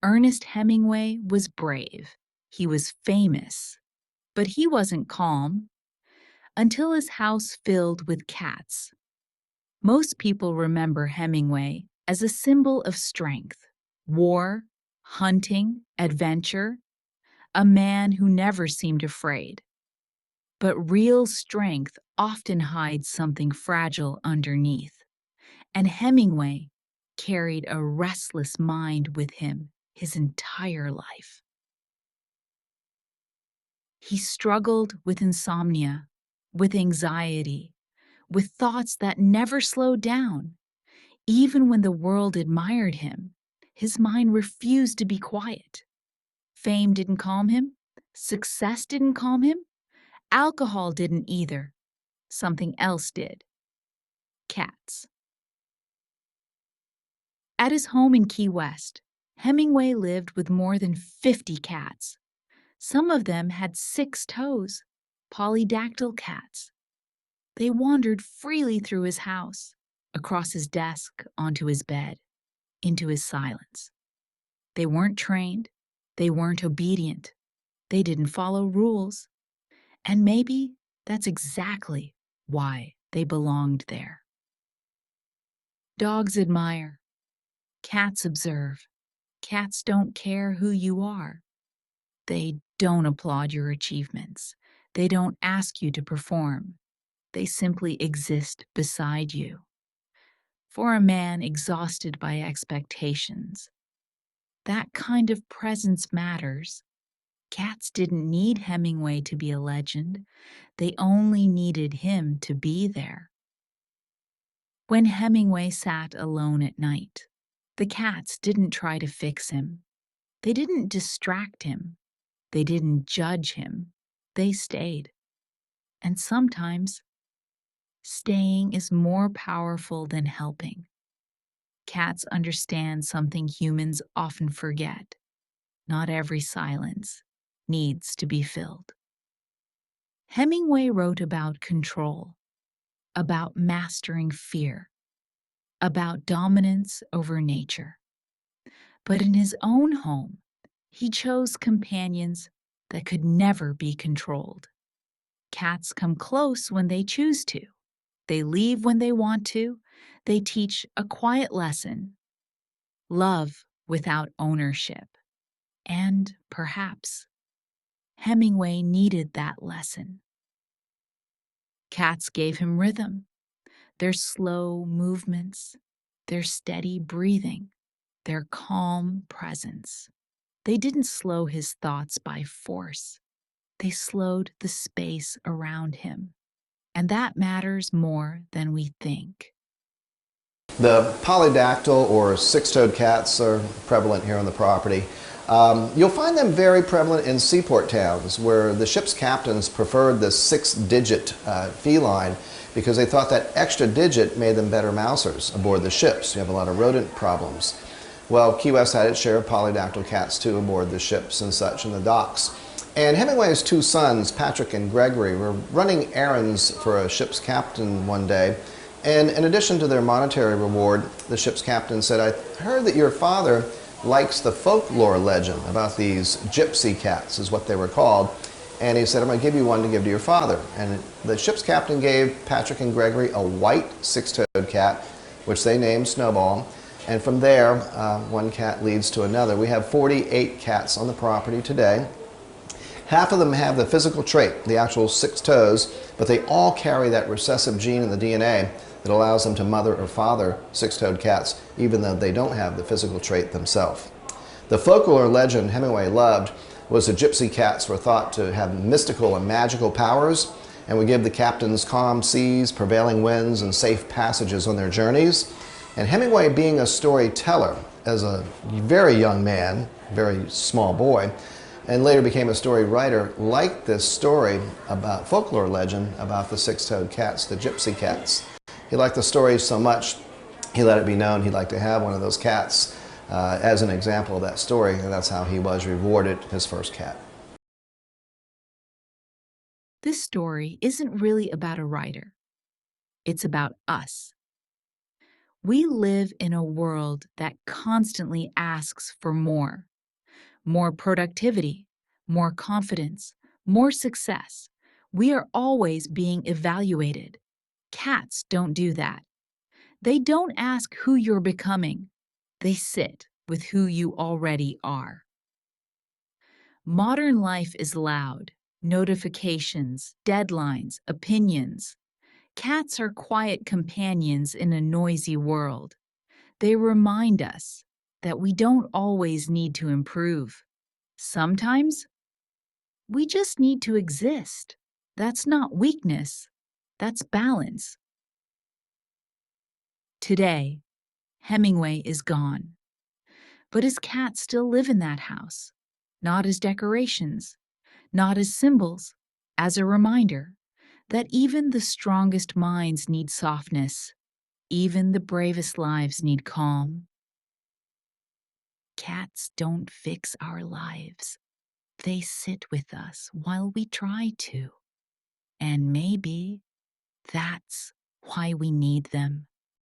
Ernest Hemingway was brave. He was famous. But he wasn't calm until his house filled with cats. Most people remember Hemingway as a symbol of strength, war, hunting, adventure, a man who never seemed afraid. But real strength often hides something fragile underneath, and Hemingway carried a restless mind with him his entire life. He struggled with insomnia, with anxiety, with thoughts that never slowed down. Even when the world admired him, his mind refused to be quiet. Fame didn't calm him. Success didn't calm him. Alcohol didn't either. Something else did. Cats. At his home in Key West, Hemingway lived with more than 50 cats. Some of them had 6 toes, polydactyl cats. They wandered freely through his house, across his desk, onto his bed, into his silence. They weren't trained. They weren't obedient. They didn't follow rules. And maybe that's exactly why they belonged there. Dogs admire. Cats observe. Cats don't care who you are. They don't applaud your achievements. They don't ask you to perform. They simply exist beside you. For a man exhausted by expectations, that kind of presence matters. Cats didn't need Hemingway to be a legend. They only needed him to be there. When Hemingway sat alone at night, the cats didn't try to fix him. They didn't distract him. They didn't judge him. They stayed. And sometimes, staying is more powerful than helping. Cats understand something humans often forget. Not every silence needs to be filled. Hemingway wrote about control, about mastering fear, about dominance over nature. But in his own home, he chose companions that could never be controlled. Cats come close when they choose to. They leave when they want to. They teach a quiet lesson. Love without ownership. And perhaps Hemingway needed that lesson. Cats gave him rhythm, their slow movements, their steady breathing, their calm presence. They didn't slow his thoughts by force. They slowed the space around him. And that matters more than we think. The polydactyl or six-toed cats are prevalent here on the property. You'll find them very prevalent in seaport towns where the ship's captains preferred the 6-digit feline because they thought that extra digit made them better mousers aboard the ships. You have a lot of rodent problems. Well, Key West had its share of polydactyl cats too aboard the ships and such in the docks. And Hemingway's 2 sons, Patrick and Gregory, were running errands for a ship's captain one day. And in addition to their monetary reward, the ship's captain said, "I heard that your father likes the folklore legend about these gypsy cats," is what they were called. And he said, "I'm going to give you one to give to your father." And the ship's captain gave Patrick and Gregory a white 6-toed cat, which they named Snowball. And from there, one cat leads to another. We have 48 cats on the property today. Half of them have the physical trait, the actual 6 toes, but they all carry that recessive gene in the DNA that allows them to mother or father 6-toed cats, even though they don't have the physical trait themselves. The folklore legend Hemingway loved was the gypsy cats were thought to have mystical and magical powers and would give the captains calm seas, prevailing winds, and safe passages on their journeys. And Hemingway, being a storyteller as a very young man, very small boy, and later became a story writer, liked this story about folklore legend about the 6-toed cats, the gypsy cats. He liked the story so much, he let it be known he'd like to have one of those cats as an example of that story, and that's how he was rewarded his first cat. This story isn't really about a writer. It's about us. We live in a world that constantly asks for more. more productivity, more confidence, more success. We are always being evaluated. Cats don't do that. They don't ask who you're becoming. They sit with who you already are. Modern life is loud. Notifications, deadlines, opinions. Cats are quiet companions in a noisy world. They remind us that we don't always need to improve. Sometimes we just need to exist. That's not weakness, that's balance. Today, Hemingway is gone, but his cats still live in that house, not as decorations, not as symbols, as a reminder that even the strongest minds need softness, even the bravest lives need calm. Cats don't fix our lives. They sit with us while we try to. And maybe that's why we need them.